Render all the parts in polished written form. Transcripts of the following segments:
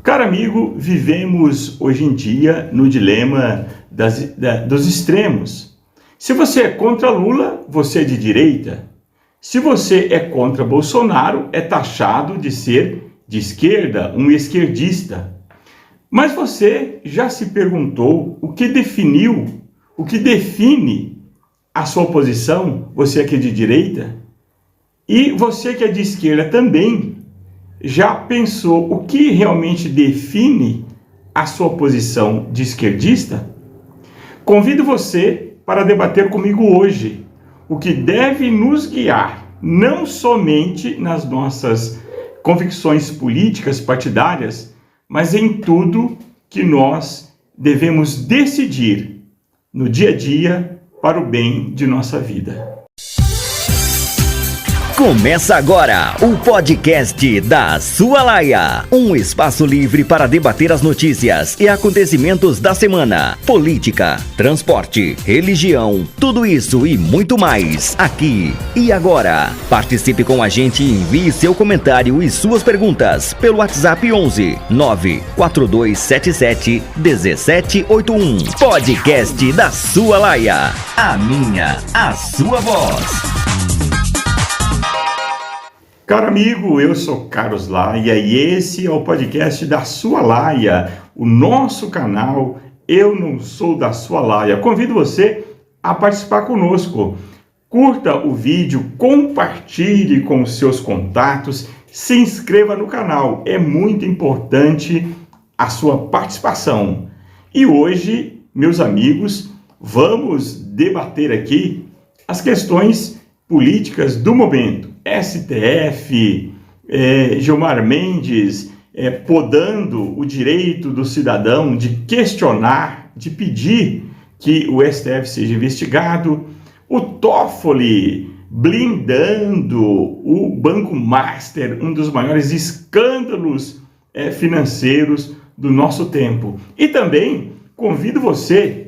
Caro amigo, vivemos hoje em dia no dilema dos extremos. Se você é contra Lula, você é de direita. Se você é contra Bolsonaro, é taxado de ser de esquerda, um esquerdista. Mas você já se perguntou o que define a sua posição? Você que é de direita? E você que é de esquerda também, já pensou o que realmente define a sua posição de esquerdista? Convido você para debater comigo hoje o que deve nos guiar, não somente nas nossas convicções políticas partidárias, mas em tudo que nós devemos decidir no dia a dia para o bem de nossa vida. Começa agora o podcast da Sua Laia, um espaço livre para debater as notícias e acontecimentos da semana, política, transporte, religião, tudo isso e muito mais aqui e agora. Participe com a gente e envie seu comentário e suas perguntas pelo WhatsApp 11 94277 1781. Podcast da Sua Laia, a minha, a sua voz. Caro amigo, eu sou Carlos Laia e esse é o podcast da Sua Laia, o nosso canal Eu Não Sou da Sua Laia. Convido você a participar conosco. Curta o vídeo, compartilhe com os seus contatos, se inscreva no canal. É muito importante a sua participação. E hoje, meus amigos, vamos debater aqui as questões políticas do momento. STF, Gilmar Mendes podando o direito do cidadão de questionar, de pedir que o STF seja investigado, o Toffoli blindando o Banco Master, um dos maiores escândalos financeiros do nosso tempo. E também convido você,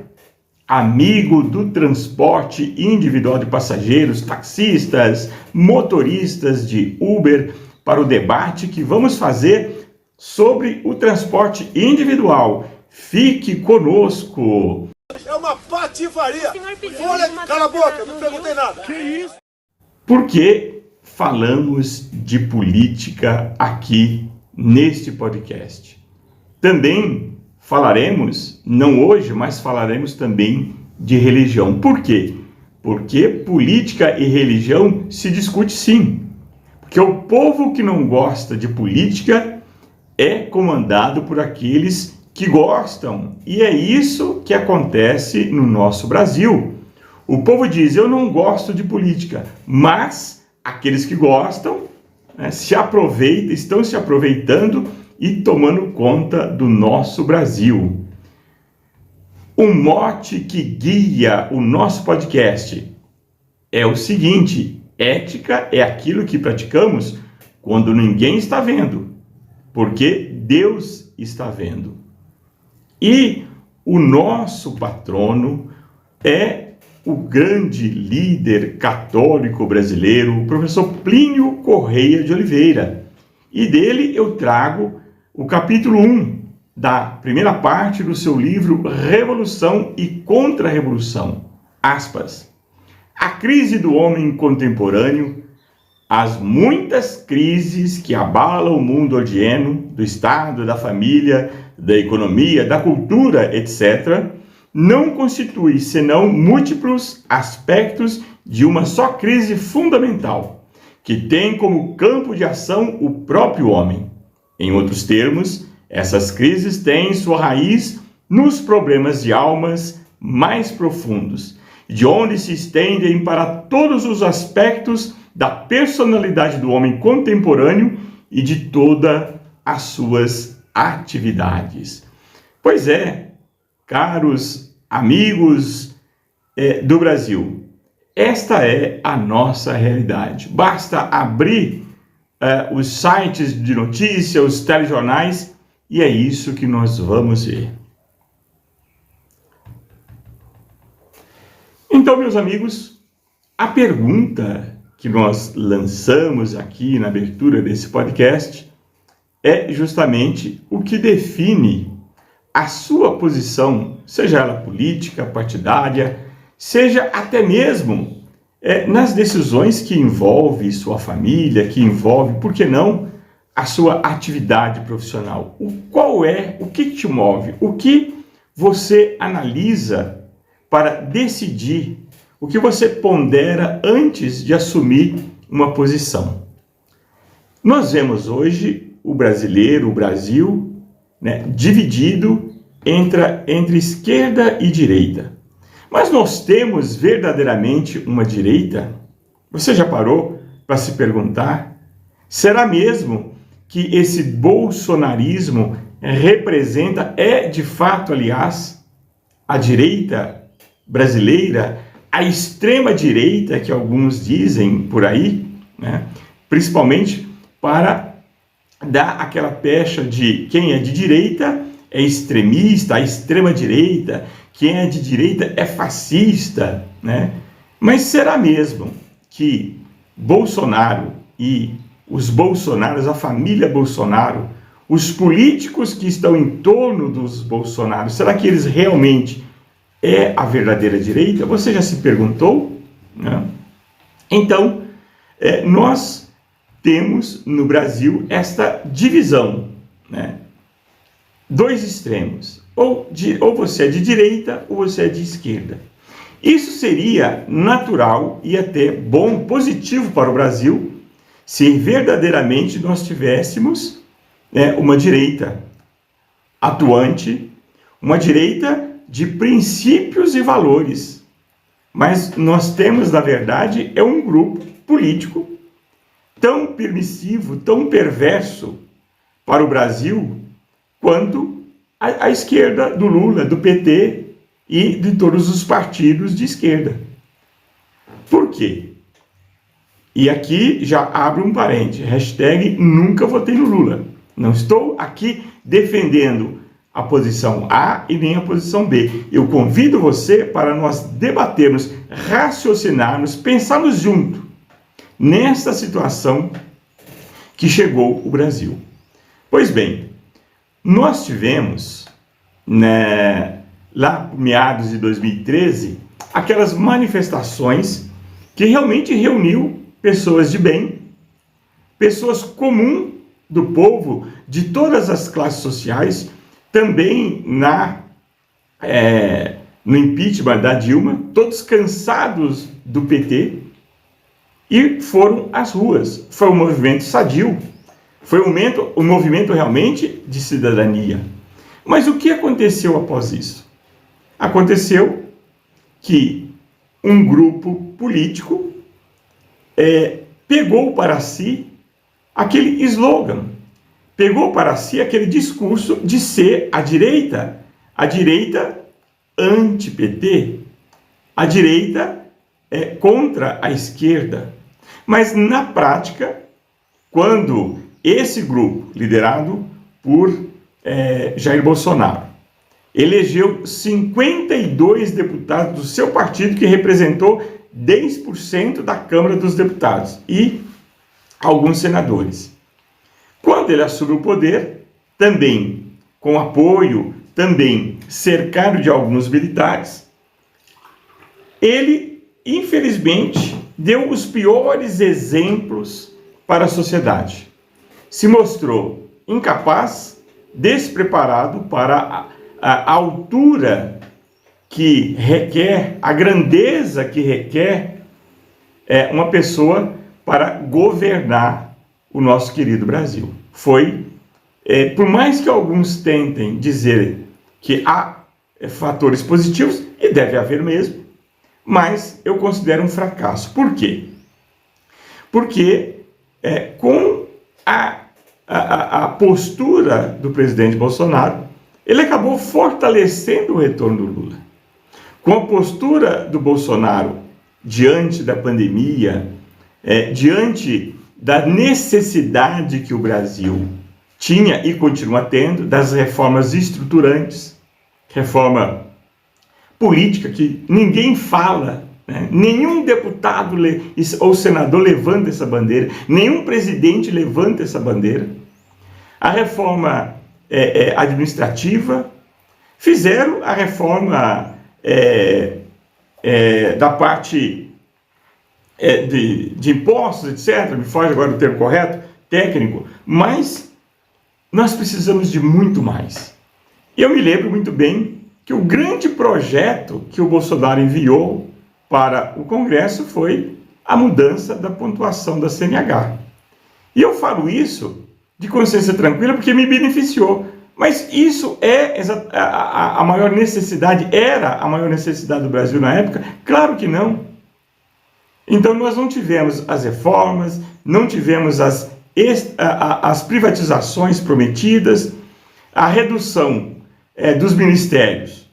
amigo do transporte individual de passageiros, taxistas, motoristas de Uber, para o debate que vamos fazer sobre o transporte individual. Fique conosco! É uma patifaria! Olha, cala a boca, não perguntei nada! Que isso? Por que falamos de política aqui neste podcast? Também falaremos, não hoje, mas falaremos também de religião. Por quê? Porque política e religião se discute sim. Porque o povo que não gosta de política é comandado por aqueles que gostam. E é isso que acontece no nosso Brasil. O povo diz, eu não gosto de política, mas aqueles que gostam estão se aproveitando e tomando conta do nosso Brasil. O mote que guia o nosso podcast é o seguinte: ética é aquilo que praticamos quando ninguém está vendo, porque Deus está vendo. E o nosso patrono é o grande líder católico brasileiro, o professor Plínio Correia de Oliveira. E dele eu trago o capítulo 1 da primeira parte do seu livro Revolução e Contra-Revolução. Aspas. A crise do homem contemporâneo, as muitas crises que abalam o mundo odieno, do Estado, da família, da economia, da cultura, etc., não constitui senão múltiplos aspectos de uma só crise fundamental, que tem como campo de ação o próprio homem. Em outros termos, essas crises têm sua raiz nos problemas de almas mais profundos, de onde se estendem para todos os aspectos da personalidade do homem contemporâneo e de todas as suas atividades. Pois é, caros amigos do Brasil, esta é a nossa realidade. Basta abrir os sites de notícia, os telejornais, e é isso que nós vamos ver. Então, meus amigos, a pergunta que nós lançamos aqui na abertura desse podcast é justamente o que define a sua posição, seja ela política, partidária, seja até mesmo nas decisões que envolve sua família, que envolve, por que não, a sua atividade profissional. O que te move? O que você analisa para decidir? O que você pondera antes de assumir uma posição? Nós vemos hoje o brasileiro, o Brasil, dividido entre esquerda e direita. Mas nós temos verdadeiramente uma direita? Você já parou para se perguntar? Será mesmo que esse bolsonarismo representa, de fato, aliás, a direita brasileira, a extrema-direita que alguns dizem por aí, principalmente para dar aquela pecha de quem é de direita é extremista, a extrema-direita, quem é de direita é fascista, Mas será mesmo que Bolsonaro e os Bolsonaros, a família Bolsonaro, os políticos que estão em torno dos Bolsonaros, será que eles realmente a verdadeira direita? Você já se perguntou? Então, nós temos no Brasil esta divisão, dois extremos, ou você é de direita ou você é de esquerda. Isso seria natural e até bom, positivo para o Brasil, se verdadeiramente nós tivéssemos uma direita atuante, uma direita de princípios e valores. Mas nós temos, na verdade, um grupo político tão permissivo, tão perverso para o Brasil quanto a esquerda do Lula, do PT e de todos os partidos de esquerda. Por quê? E aqui já abro um parênteses, hashtag nunca votei no Lula. Não estou aqui defendendo a posição A e nem a posição B. Eu convido você para nós debatermos, raciocinarmos, pensarmos junto nessa situação que chegou o Brasil. Pois bem, nós tivemos, lá por meados de 2013, aquelas manifestações que realmente reuniu pessoas de bem, pessoas comuns do povo, de todas as classes sociais, também no impeachment da Dilma, todos cansados do PT, e foram às ruas. Foi um movimento sadio, foi um movimento realmente de cidadania. Mas o que aconteceu após isso? Aconteceu que um grupo político pegou para si aquele slogan, pegou para si aquele discurso de ser a direita anti-PT, a direita contra a esquerda. Mas na prática, quando esse grupo, liderado por Jair Bolsonaro, elegeu 52 deputados do seu partido, que representou 10% da Câmara dos Deputados, e alguns senadores. Quando ele assumiu o poder, também com apoio, também cercado de alguns militares, ele, infelizmente, deu os piores exemplos para a sociedade. Se mostrou incapaz, despreparado para a altura que requer, a grandeza que requer uma pessoa para governar o nosso querido Brasil. Por mais que alguns tentem dizer que há fatores positivos, e deve haver mesmo, mas eu considero um fracasso. Por quê? Porque com a postura do presidente Bolsonaro, ele acabou fortalecendo o retorno do Lula. Com a postura do Bolsonaro diante da pandemia, diante da necessidade que o Brasil tinha e continua tendo, das reformas estruturantes, reforma política que ninguém fala, nenhum deputado ou senador levanta essa bandeira, nenhum presidente levanta essa bandeira. a reforma administrativa, fizeram a reforma da parte de impostos, etc. Me foge agora o termo correto, técnico, mas nós precisamos de muito mais. Eu me lembro muito bem que o grande projeto que o Bolsonaro enviou para o Congresso foi a mudança da pontuação da CNH. E eu falo isso de consciência tranquila porque me beneficiou. Mas isso é a maior necessidade, era a maior necessidade do Brasil na época? Claro que não. Então nós não tivemos as reformas, não tivemos as privatizações prometidas, a redução dos ministérios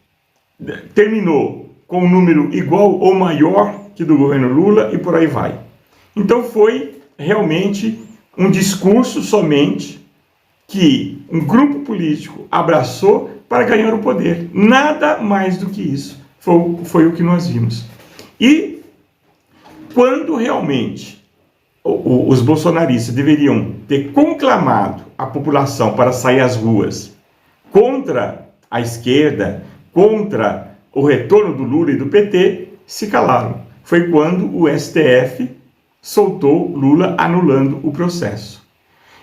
terminou com um número igual ou maior que do governo Lula e por aí vai. Então foi realmente um discurso somente que um grupo político abraçou para ganhar o poder. Nada mais do que isso foi o que nós vimos. E quando realmente os bolsonaristas deveriam ter conclamado a população para sair às ruas contra a esquerda, contra o retorno do Lula e do PT, se calaram. Foi quando o STF soltou Lula anulando o processo.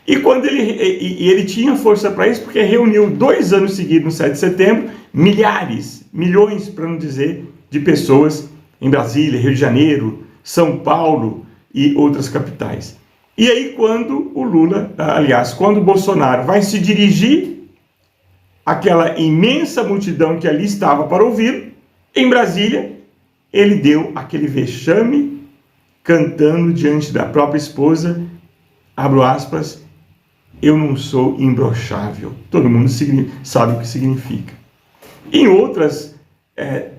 E quando ele tinha força para isso, porque reuniu 2 anos seguidos no 7 de setembro, milhares, milhões, para não dizer, de pessoas em Brasília, Rio de Janeiro, São Paulo e outras capitais. E aí quando quando o Bolsonaro vai se dirigir àquela imensa multidão que ali estava para ouvir, em Brasília, ele deu aquele vexame, cantando diante da própria esposa, abro aspas, eu não sou imbrochável. Todo mundo sabe o que significa. Em outras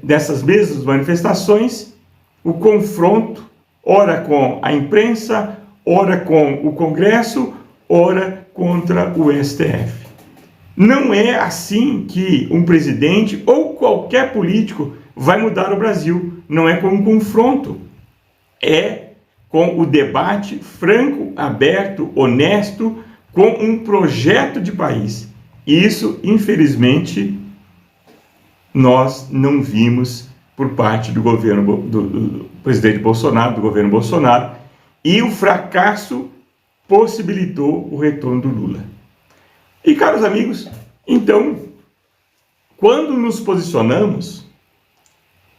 dessas mesmas manifestações, o confronto, ora com a imprensa, ora com o Congresso, ora contra o STF. Não é assim que um presidente ou qualquer político vai mudar o Brasil. Não é com um confronto. É com o debate franco, aberto, honesto, com um projeto de país. Isso, infelizmente, nós não vimos por parte do governo do presidente Bolsonaro, do governo Bolsonaro, e o fracasso possibilitou o retorno do Lula. E, caros amigos, então, quando nos posicionamos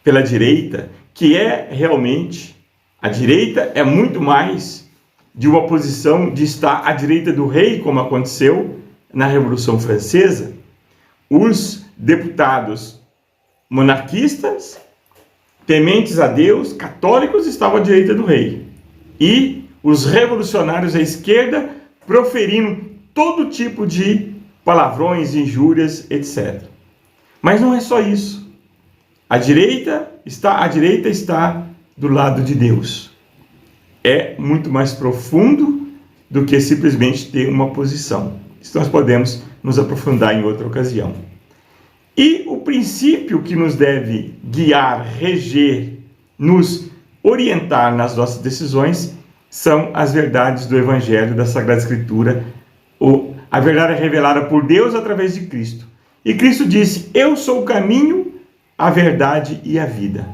pela direita, que é realmente, a direita é muito mais de uma posição de estar à direita do rei, como aconteceu na Revolução Francesa, os deputados monarquistas, tementes a Deus, católicos, estavam à direita do rei. E os revolucionários à esquerda proferindo todo tipo de palavrões, injúrias, etc. Mas não é só isso. A direita está do lado de Deus. É muito mais profundo do que simplesmente ter uma posição. Isso nós podemos nos aprofundar em outra ocasião. E o princípio que nos deve guiar, reger, nos orientar nas nossas decisões são as verdades do Evangelho, da Sagrada Escritura. A verdade é revelada por Deus através de Cristo. E Cristo disse, eu sou o caminho, a verdade e a vida.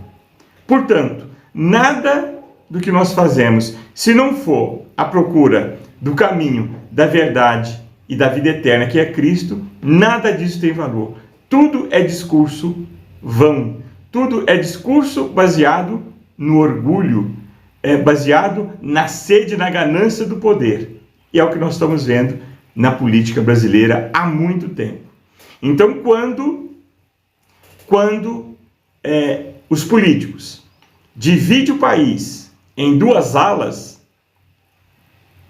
Portanto, nada do que nós fazemos, se não for a procura do caminho, da verdade e da vida eterna, que é Cristo, nada disso tem valor. Tudo é discurso vão. Tudo é discurso baseado no orgulho, baseado na sede, na ganância do poder. E é o que nós estamos vendo na política brasileira há muito tempo. Então, quando os políticos dividem o país em 2 alas,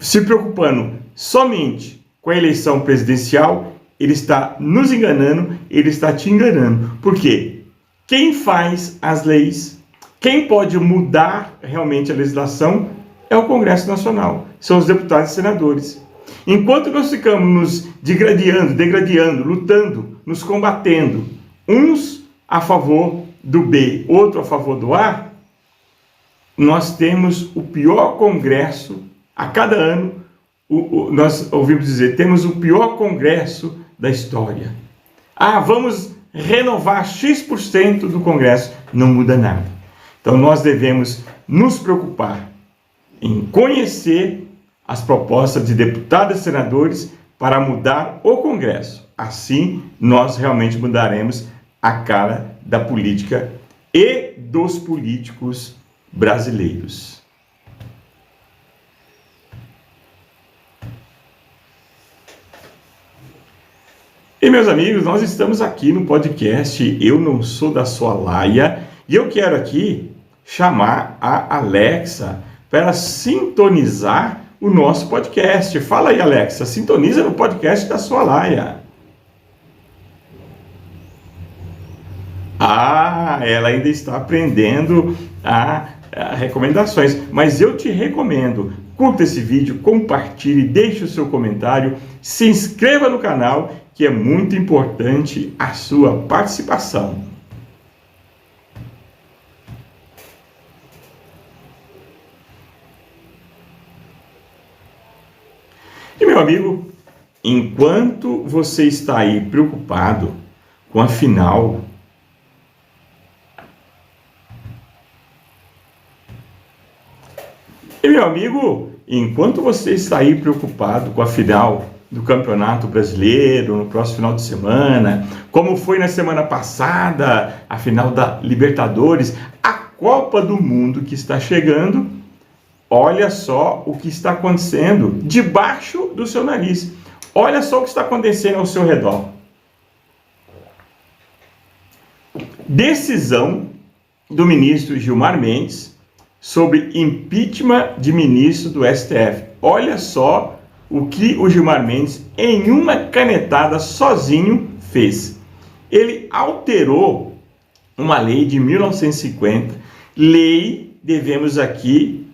se preocupando somente com a eleição presidencial, ele está nos enganando, ele está te enganando. Por quê? Quem faz as leis, quem pode mudar realmente a legislação é o Congresso Nacional, são os deputados e senadores. Enquanto nós ficamos nos degradando, lutando, nos combatendo, uns a favor do B, outro a favor do A, nós temos o pior Congresso a cada ano, nós ouvimos dizer, temos o pior Congresso da história. Vamos renovar X% do Congresso. Não muda nada. Então nós devemos nos preocupar em conhecer as propostas de deputados e senadores para mudar o Congresso. Assim, nós realmente mudaremos a cara da política e dos políticos brasileiros. E meus amigos, nós estamos aqui no podcast Eu Não Sou da Sua Laia e eu quero aqui chamar a Alexa para sintonizar o nosso podcast. Fala aí, Alexa, sintoniza no podcast da Sua Laia. Ela ainda está aprendendo a recomendações, mas eu te recomendo, curta esse vídeo, compartilhe, deixe o seu comentário, se inscreva no canal, que é muito importante a sua participação. E meu amigo, enquanto você está aí preocupado com a final, do Campeonato Brasileiro, no próximo final de semana, como foi na semana passada, a final da Libertadores, a Copa do Mundo que está chegando, olha só o que está acontecendo debaixo do seu nariz. Olha só o que está acontecendo ao seu redor. Decisão do ministro Gilmar Mendes sobre impeachment de ministro do STF. Olha só o que o Gilmar Mendes, em uma canetada sozinho, fez. Ele alterou uma lei de 1950. Lei, devemos aqui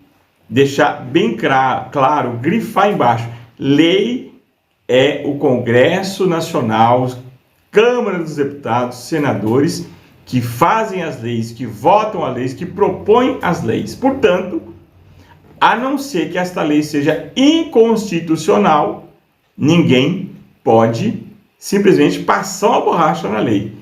deixar bem claro, grifar embaixo. Lei é o Congresso Nacional, Câmara dos Deputados, senadores, que fazem as leis, que votam as leis, que propõem as leis. Portanto, a não ser que esta lei seja inconstitucional, ninguém pode simplesmente passar uma borracha na lei.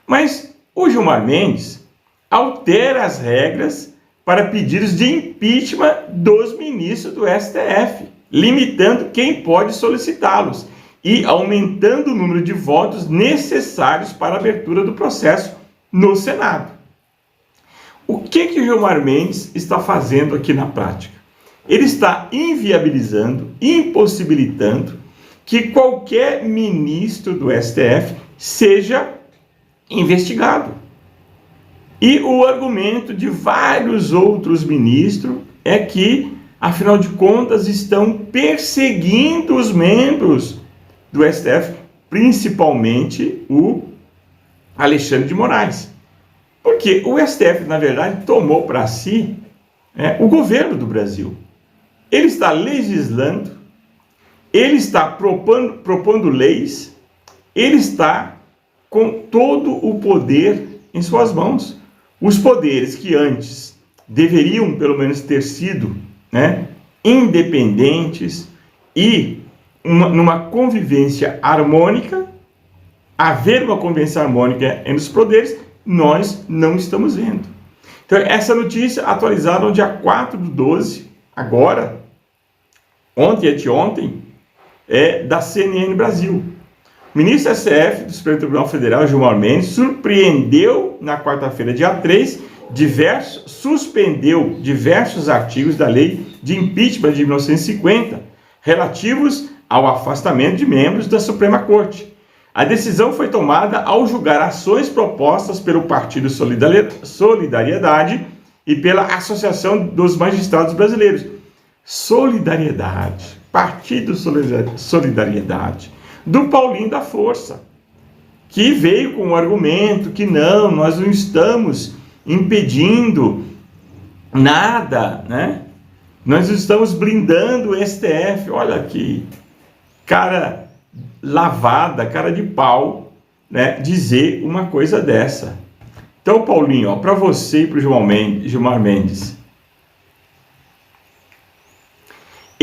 Mas o Gilmar Mendes altera as regras para pedidos de impeachment dos ministros do STF, limitando quem pode solicitá-los e aumentando o número de votos necessários para a abertura do processo no Senado. O que o Gilmar Mendes está fazendo aqui na prática? Ele está inviabilizando, impossibilitando que qualquer ministro do STF seja investigado. E o argumento de vários outros ministros é que, afinal de contas, estão perseguindo os membros do STF, principalmente o Alexandre de Moraes. Porque o STF, na verdade, tomou para si o governo do Brasil. Ele está legislando, ele está propondo leis, ele está com todo o poder em suas mãos. Os poderes que antes deveriam, pelo menos, ter sido independentes e numa convivência harmônica, haver uma convivência harmônica entre os poderes, nós não estamos vendo. Então, essa notícia atualizada no dia 4/12, agora, ontem e anteontem, é da CNN Brasil. O ministro STF do Supremo Tribunal Federal, Gilmar Mendes, surpreendeu na quarta-feira, dia 3, suspendeu diversos artigos da lei de impeachment de 1950, relativos ao afastamento de membros da Suprema Corte. A decisão foi tomada ao julgar ações propostas pelo Partido Solidariedade e pela Associação dos Magistrados Brasileiros. Solidariedade, Partido Solidariedade, do Paulinho da Força, que veio com o argumento que nós não estamos impedindo nada, Nós estamos blindando o STF. Olha que cara lavada, cara de pau, dizer uma coisa dessa. Então, Paulinho, para você e para o Gilmar Mendes,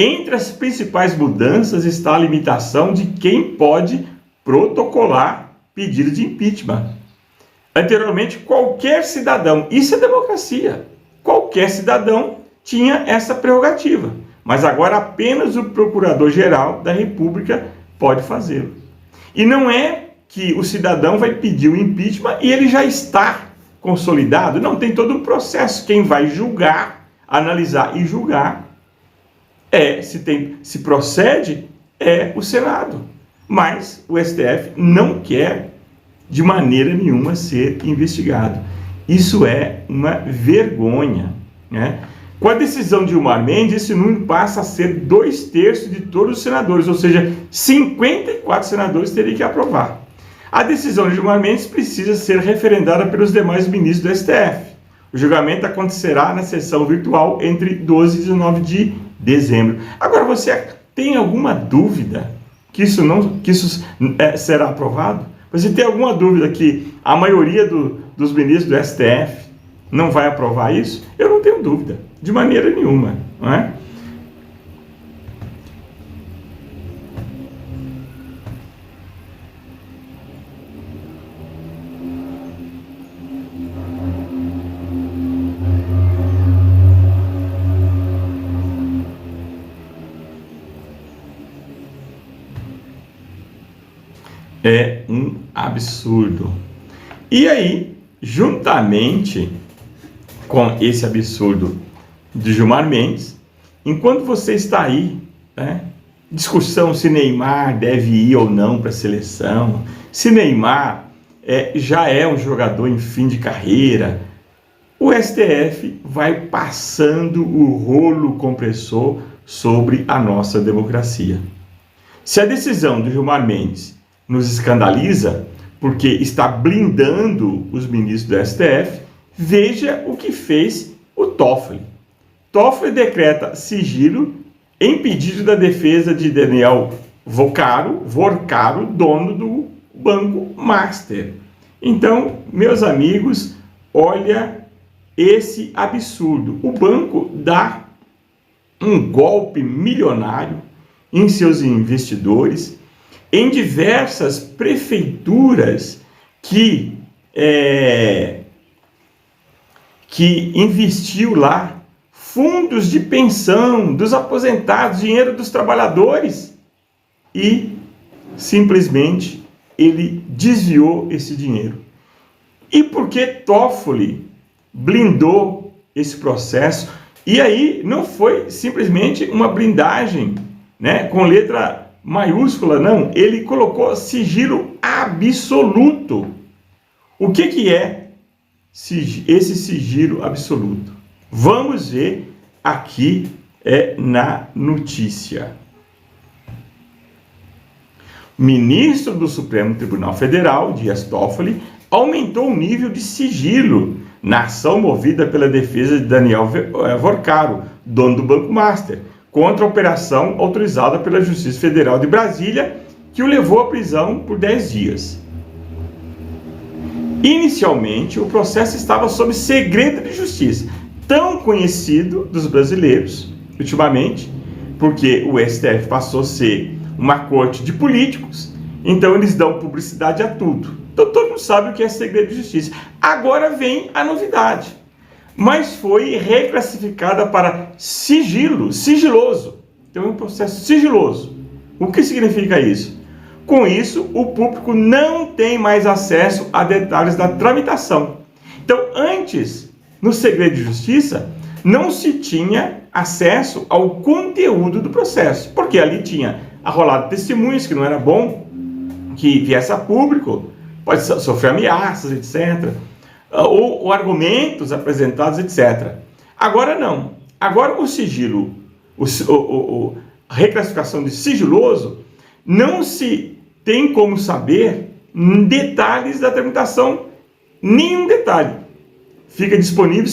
Entre as principais mudanças está a limitação de quem pode protocolar pedido de impeachment. Anteriormente, qualquer cidadão, isso é democracia, qualquer cidadão tinha essa prerrogativa, mas agora apenas o Procurador-Geral da República pode fazê-lo. E não é que o cidadão vai pedir o impeachment e ele já está consolidado, não, tem todo um processo. Quem vai julgar, analisar e julgar se procede é o Senado, mas o STF não quer de maneira nenhuma ser investigado. Isso é uma vergonha, né? Com a decisão de Gilmar Mendes, esse número passa a ser 2/3 de todos os senadores, ou seja, 54 senadores teriam que aprovar. A decisão de Gilmar Mendes precisa ser referendada pelos demais ministros do STF. O julgamento acontecerá na sessão virtual entre 12 e 19 de dezembro. Agora, você tem alguma dúvida que isso será aprovado? Você tem alguma dúvida que a maioria dos ministros do STF não vai aprovar isso? Eu não tenho dúvida, de maneira nenhuma, não é? É um absurdo. E aí, juntamente com esse absurdo de Gilmar Mendes, enquanto você está aí, né, discussão se Neymar deve ir ou não para a seleção, se Neymar já é um jogador em fim de carreira, o STF vai passando o rolo compressor sobre a nossa democracia. Se a decisão do Gilmar Mendes nos escandaliza, porque está blindando os ministros do STF, veja o que fez o Toffoli. Toffoli decreta sigilo em pedido da defesa de Daniel Vorcaro, dono do Banco Master. Então, meus amigos, olha esse absurdo. O banco dá um golpe milionário em seus investidores, em diversas prefeituras que investiu lá fundos de pensão dos aposentados, dinheiro dos trabalhadores, e simplesmente ele desviou esse dinheiro. E por que Toffoli blindou esse processo? E aí não foi simplesmente uma blindagem, né, com letra maiúscula, não, ele colocou sigilo absoluto. O que é esse sigilo absoluto? Vamos ver aqui na notícia. O ministro do Supremo Tribunal Federal, Dias Toffoli, aumentou o nível de sigilo na ação movida pela defesa de Daniel Vorcaro, dono do Banco Master, contra a operação autorizada pela Justiça Federal de Brasília, que o levou à prisão por 10 dias. Inicialmente, o processo estava sob segredo de justiça, tão conhecido dos brasileiros, ultimamente, porque o STF passou a ser uma corte de políticos, então eles dão publicidade a tudo. Então todo mundo sabe o que é segredo de justiça. Agora vem a novidade, mas foi reclassificada para sigiloso. Então é um processo sigiloso. O que significa isso? Com isso, o público não tem mais acesso a detalhes da tramitação. Então, antes, no segredo de justiça, não se tinha acesso ao conteúdo do processo, porque ali tinha arrolado testemunhas que não era bom que viesse a público, pode sofrer ameaças, etc., ou argumentos apresentados, etc. Agora não. Agora o sigilo, a reclassificação de sigiloso, não se tem como saber detalhes da tramitação, nenhum detalhe. Fica disponível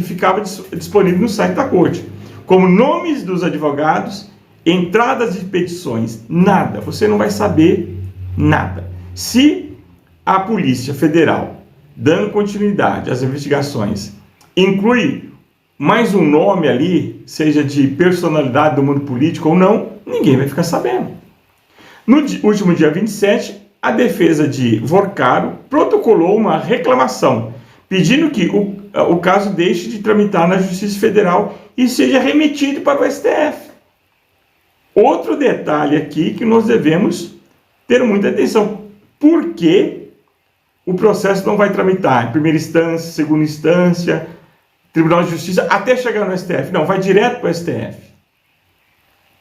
ficava disponível no site da corte, como nomes dos advogados, entradas de petições, nada. Você não vai saber nada. Se a Polícia Federal, dando continuidade às investigações, inclui mais um nome ali, seja de personalidade do mundo político ou não, ninguém vai ficar sabendo. No último dia 27, a defesa de Vorcaro protocolou uma reclamação, pedindo que o caso deixe de tramitar na Justiça Federal e seja remetido para o STF. Outro detalhe aqui que nós devemos ter muita atenção. Por que o processo não vai tramitar em primeira instância, segunda instância, Tribunal de Justiça, até chegar no STF? Não, vai direto para o STF.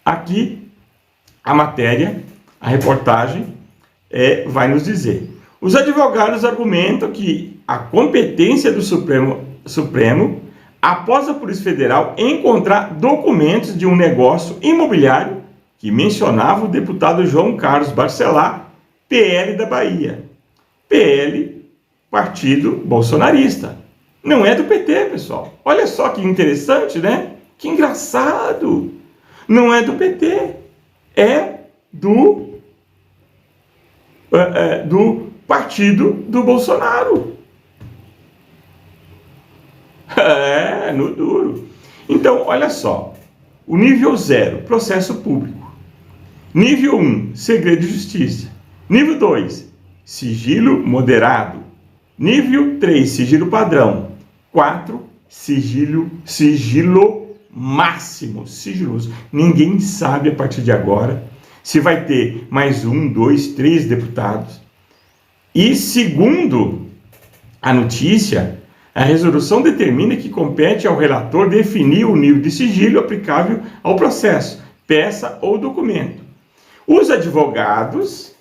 Aqui, a matéria, a reportagem, vai nos dizer. Os advogados argumentam que a competência do Supremo, após a Polícia Federal encontrar documentos de um negócio imobiliário que mencionava o deputado João Carlos Barcelar, PL da Bahia. PL, partido bolsonarista. Não é do PT, pessoal. Olha só que interessante, né? Que engraçado. Não é do PT. É do partido do Bolsonaro. No duro. Então, olha só. O nível 0, processo público. Nível 1, segredo de justiça. Nível 2, sigilo moderado. Nível 3, sigilo padrão. 4, sigilo máximo, sigiloso. Ninguém sabe a partir de agora se vai ter mais 1, 2, 3 deputados. E segundo a notícia, a resolução determina que compete ao relator definir o nível de sigilo aplicável ao processo, peça ou documento. Os advogados,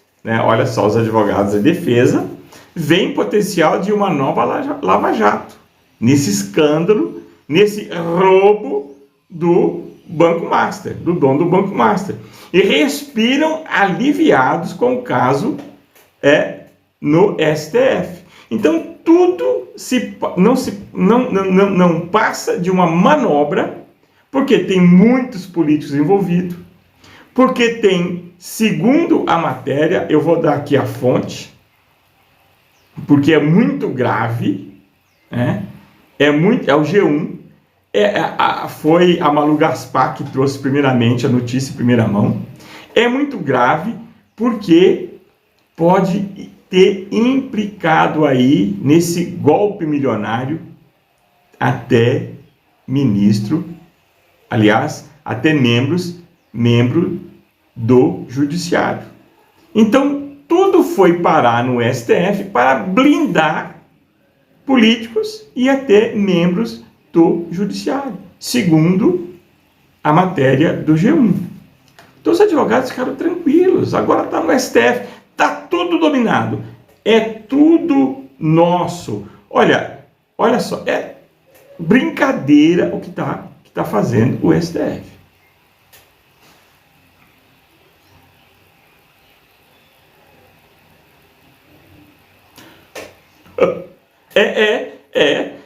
olha só, os advogados da defesa, veem potencial de uma nova Lava Jato, nesse escândalo, nesse roubo do Banco Master, do dono do Banco Master, e respiram aliviados com o caso no STF. Então, tudo não passa de uma manobra, porque tem muitos políticos envolvidos, porque tem, segundo a matéria, eu vou dar aqui a fonte, porque é muito grave, é o G1, foi a Malu Gaspar que trouxe primeiramente a notícia em primeira mão. É muito grave porque pode ter implicado aí nesse golpe milionário até ministro, aliás, até membro do Judiciário. Então, tudo foi parar no STF para blindar políticos e até membros do Judiciário, segundo a matéria do G1. Então, os advogados ficaram tranquilos, agora está no STF, está tudo dominado, é tudo nosso. Olha só, é brincadeira o que tá fazendo o STF.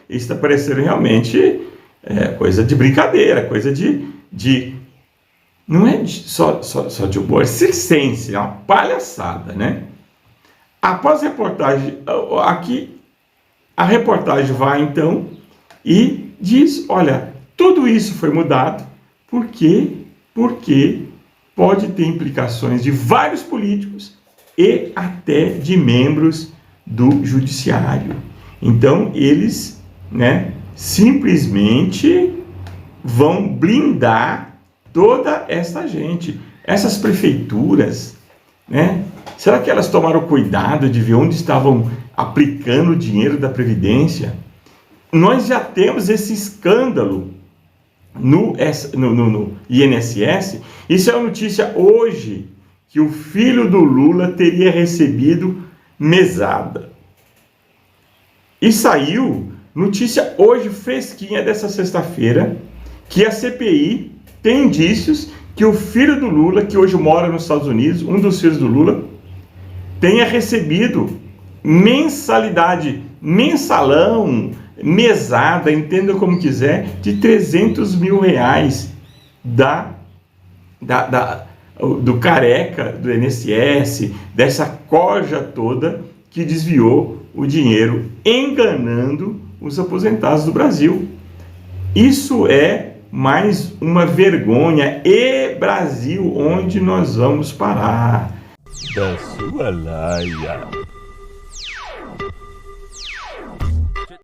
Isso está parecendo realmente coisa de brincadeira, coisa de não é só de humor, é circense, é uma palhaçada, né? Após a reportagem, aqui a reportagem vai então e diz, olha, tudo isso foi mudado porque pode ter implicações de vários políticos e até de membros do Judiciário. Então, eles, simplesmente vão blindar toda essa gente. Essas prefeituras, será que elas tomaram cuidado de ver onde estavam aplicando o dinheiro da Previdência? Nós já temos esse escândalo no INSS. Isso é uma notícia hoje, que o filho do Lula teria recebido mesada. E saiu notícia hoje, fresquinha, dessa sexta-feira, que a CPI tem indícios que o filho do Lula, que hoje mora nos Estados Unidos, um dos filhos do Lula, tenha recebido mensalidade, mensalão, mesada, entenda como quiser, de 300 mil reais do careca do INSS, dessa corja toda que desviou o dinheiro, enganando os aposentados do Brasil. Isso é mais uma vergonha. E Brasil, onde nós vamos parar? Da Sua Laia.